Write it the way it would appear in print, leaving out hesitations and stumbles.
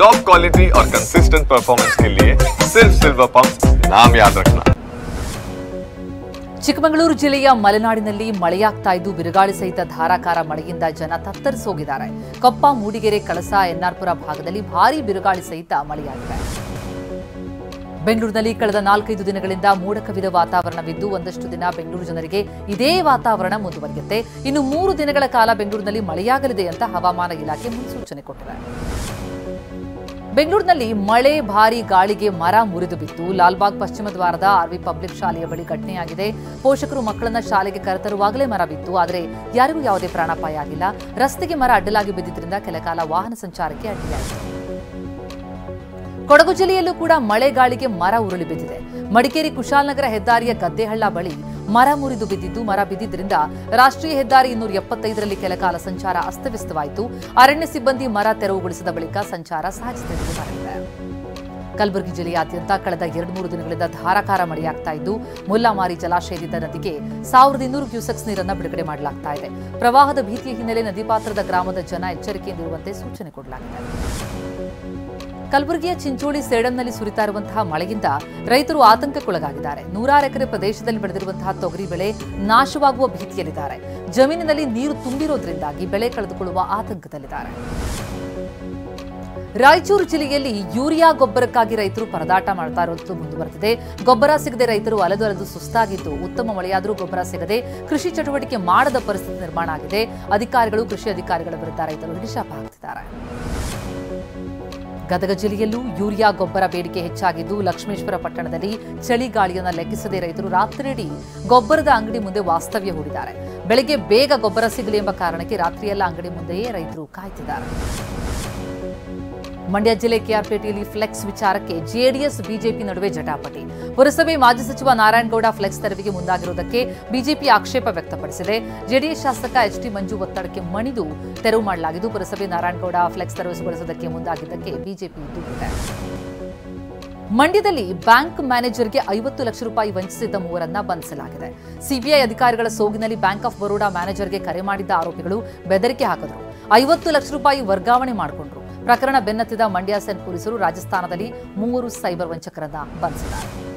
Top quality और consistent performance के लिए सिर्फ सिल्वर पंप नाम याद रखना। ಚಿಕ್ಕಮಗಳೂರು ಜಿಲ್ಲೆಯ ಮಲೆನಾಡಿನಲ್ಲಿ ಮಳೆಯಾಗ್ತಾ ಇದ್ದು ಬಿರುಗಾಳಿ ಸಹಿತ ಧಾರಾಕಾರ ಮಳೆಯಿಂದ ಜನ ತತ್ತರಿಸೋಗಿದ್ದಾರೆ. ಕೊಪ್ಪ, ಮೂಡಿಗೆರೆ, ಕಳಸ, ಎನ್ಆರ್ಪುರ ಭಾಗದಲ್ಲಿ ಭಾರೀ ಬಿರುಗಾಳಿ ಸಹಿತ ಮಳೆಯಾಗಿದೆ. ಬೆಂಗಳೂರಿನಲ್ಲಿ ಕಳೆದ 4-5 ದಿನಗಳಿಂದ ಮೋಡ ಕವಿದ ವಾತಾವರಣವಿದ್ದು ಒಂದಷ್ಟು ದಿನ ಬೆಂಗಳೂರು ಜನರಿಗೆ ಇದೇ ವಾತಾವರಣ ಮುಂದುವರಿಯುತ್ತೆ. ಇನ್ನು 3 ದಿನಗಳ ಕಾಲ ಬೆಂಗಳೂರಿನಲ್ಲಿ ಮಳೆಯಾಗಲಿದೆ ಅಂತ ಹವಾಮಾನ ಇಲಾಖೆ ಮುನ್ಸೂಚನೆ ಕೊಟ್ಟಿದೆ. ಬೆಂಗಳೂರಿನಲ್ಲಿ ಮಳೆ, ಭಾರೀ ಗಾಳಿಗೆ ಮರ ಮುರಿದು ಬಿತ್ತು. ಲಾಲ್ಬಾಗ್ ಪಶ್ಚಿಮ ದ್ವಾರದ ಆರ್ವಿ ಪಬ್ಲಿಕ್ ಶಾಲೆಯ ಬಳಿ ಘಟನೆಯಾಗಿದೆ. ಪೋಷಕರು ಮಕ್ಕಳನ್ನ ಶಾಲೆಗೆ ಕರೆತರುವಾಗಲೇ ಮರ ಬಿತ್ತು. ಆದರೆ ಯಾರಿಗೂ ಯಾವುದೇ ಪ್ರಾಣಾಪಾಯ ಆಗಿಲ್ಲ. ರಸ್ತೆಗೆ ಮರ ಅಡ್ಡಲಾಗಿ ಬಿದ್ದಿದ್ದರಿಂದ ಕೆಲಕಾಲ ವಾಹನ ಸಂಚಾರಕ್ಕೆ ಅಡ್ಡಿಯಾಯಿತು. ಕೊಡಗು ಜಿಲ್ಲೆಯಲ್ಲೂ ಕೂಡ ಮಳೆ ಗಾಳಿಗೆ ಮರ ಉರುಳಿ ಬಿದ್ದಿದೆ. ಮಡಿಕೇರಿ ಕುಶಾಲನಗರ ಹೆದ್ದಾರಿಯ ಗದ್ದೆಹಳ್ಳ ಬಳಿ ಮರ ಮುರಿದು ಬಿದ್ದಿದ್ದು, ಮರ ಬಿದ್ದಿದ್ದರಿಂದ ರಾಷ್ಟ್ರೀಯ ಹೆದ್ದಾರಿ 275ರಲ್ಲಿ ಕೆಲಕಾಲ ಸಂಚಾರ ಅಸ್ತವ್ಯಸ್ತವಾಯಿತು. ಅರಣ್ಯ ಸಿಬ್ಬಂದಿ ಮರ ತೆರವುಗೊಳಿಸಿದ ಬಳಿಕ ಸಂಚಾರ ಸಹಜತೆಗೆ ಮರಳಿದೆ. ಕಲಬುರಗಿ ಜಿಲ್ಲೆಯಾದ್ಯಂತ ಕಳೆದ 2-3 ದಿನಗಳಿಂದ ಧಾರಾಕಾರ ಮಳೆಯಾಗ್ತಾ ಇದ್ದು, ಮುಲ್ಲಾಮಾರಿ ಜಲಾಶಯದಿಂದ ನದಿಗೆ 1200 ಕ್ಯೂಸೆಕ್ಸ್ ನೀರನ್ನು ಬಿಡುಗಡೆ ಮಾಡಲಾಗ್ತಾ ಇದೆ. ಪ್ರವಾಹದ ಭೀತಿಯ ಹಿನ್ನೆಲೆ ನದಿ ಪಾತ್ರದ ಗ್ರಾಮದ ಜನ ಎಚ್ಚರಿಕೆಯಿಂದಿರುವಂತೆ ಸೂಚನೆ ಕೊಡಲಾಗಿದೆ. ಕಲಬುರಗಿಯ ಚಿಂಚೋಳಿ ಸೇಡಂನಲ್ಲಿ ಸುರಿತಾ ಇರುವಂತಹ ಮಳೆಯಿಂದ ರೈತರು ಆತಂಕಕ್ಕೊಳಗಾಗಿದ್ದಾರೆ. 100 ಎಕರೆ ಪ್ರದೇಶದಲ್ಲಿ ಬೆಳೆದಿರುವಂತಹ ತೊಗರಿ ಬೆಳೆ ನಾಶವಾಗುವ ಭೀತಿಯಲ್ಲಿದ್ದಾರೆ. ಜಮೀನಿನಲ್ಲಿ ನೀರು ತುಂಬಿರೋದ್ರಿಂದಾಗಿ ಬೆಳೆ ಕಳೆದುಕೊಳ್ಳುವ ಆತಂಕದಲ್ಲಿದ್ದಾರೆ. ರಾಯಚೂರು ಜಿಲ್ಲೆಯಲ್ಲಿ ಯೂರಿಯಾ ಗೊಬ್ಬರಕ್ಕಾಗಿ ರೈತರು ಪರದಾಟ ಮಾಡ್ತಾ ಇರುವುದು ಮುಂದುವರೆದಿದೆ. ಗೊಬ್ಬರ ಸಿಗದೆ ರೈತರು ಅಲೆದು ಸುಸ್ತಾಗಿದ್ದು, ಉತ್ತಮ ಮಳೆಯಾದರೂ ಗೊಬ್ಬರ ಸಿಗದೆ ಕೃಷಿ ಚಟುವಟಿಕೆ ಮಾಡದ ಪರಿಸ್ಥಿತಿ ನಿರ್ಮಾಣ ಆಗಿದೆ. ಅಧಿಕಾರಿಗಳು, ಕೃಷಿ ಅಧಿಕಾರಿಗಳ ವಿರುದ್ಧ ರೈತರು ಹಿಡಿಶಾಪ ಹಾಕ್ತಿದ್ದಾರೆ. ಗದಗ ಜಿಲ್ಲೆಯಲ್ಲೂ ಯೂರಿಯಾ ಗೊಬ್ಬರ ಬೇಡಿಕೆ ಹೆಚ್ಚಾಗಿದ್ದು, ಲಕ್ಷ್ಮೇಶ್ವರ ಪಟ್ಟಣದಲ್ಲಿ ಚಳಿಗಾಳಿಯನ್ನು ಲೆಕ್ಕಿಸದೆ ರೈತರು ರಾತ್ರಿಯಿಡೀ ಗೊಬ್ಬರದ ಅಂಗಡಿ ಮುಂದೆ ವಾಸ್ತವ್ಯ ಹೂಡಿದ್ದಾರೆ. ಬೆಳಗ್ಗೆ ಬೇಗ ಗೊಬ್ಬರ ಸಿಗಲಿ ಎಂಬ ಕಾರಣಕ್ಕೆ ರಾತ್ರಿಯೆಲ್ಲ ಅಂಗಡಿ ಮುಂದೆಯೇ ರೈತರು ಕಾಯ್ತಿದ್ದಾರೆ. ಮಂಡ್ಯ ಜಿಲ್ಲೆ ಕೆಆರ್ಪೇಟೆಯಲ್ಲಿ ಫ್ಲೆಕ್ಸ್ ವಿಚಾರಕ್ಕೆ ಜೆಡಿಎಸ್ ಬಿಜೆಪಿ ನಡುವೆ ಜಟಾಪಟಿ. ಪುರಸಭೆ ಮಾಜಿ ಸಚಿವ ನಾರಾಯಣಗೌಡ ಫ್ಲೆಕ್ಸ್ ತೆರವಿಗೆ ಮುಂದಾಗಿರುವುದಕ್ಕೆ ಬಿಜೆಪಿ ಆಕ್ಷೇಪ ವ್ಯಕ್ತಪಡಿಸಿದೆ. ಜೆಡಿಎಸ್ ಶಾಸಕ ಎಚ್ಟಿ ಮಂಜು ಒತ್ತಡಕ್ಕೆ ಮಣಿದು ತೆರವು ಮಾಡಲಾಗಿದ್ದು, ಪುರಸಭೆ ನಾರಾಯಣಗೌಡ ಫ್ಲೆಕ್ಸ್ ತೆರವುಗೊಳಿಸುವುದಕ್ಕೆ ಮುಂದಾಗಿದ್ದಕ್ಕೆ ಬಿಜೆಪಿ ದೂರಿದೆ. ಮಂಡ್ಯದಲ್ಲಿ ಬ್ಯಾಂಕ್ ಮ್ಯಾನೇಜರ್ಗೆ 50 ಲಕ್ಷ ರೂಪಾಯಿ ವಂಚಿಸಿದ್ದ 3ರನ್ನ ಬಂಧಿಸಲಾಗಿದೆ. ಸಿಬಿಐ ಅಧಿಕಾರಿಗಳ ಸೋಗಿನಲ್ಲಿ ಬ್ಯಾಂಕ್ ಆಫ್ ಬರೋಡಾ ಮ್ಯಾನೇಜರ್ಗೆ ಕರೆ ಮಾಡಿದ್ದ ಆರೋಪಿಗಳು ಬೆದರಿಕೆ ಹಾಕಿದ್ರು. 50 ಲಕ್ಷ ರೂಪಾಯಿ ವರ್ಗಾವಣೆ ಮಾಡಿಕೊಂಡ್ರು. ಪ್ರಕರಣ ಬೆನ್ನತ್ತಿದ ಮಂಡ್ಯ ಸೆನ್ ಪೊಲೀಸರು ರಾಜಸ್ಥಾನದಲ್ಲಿ 3 ಸೈಬರ್ ವಂಚಕರನ್ನ ಬಂಧಿಸಿದ್ದಾರೆ.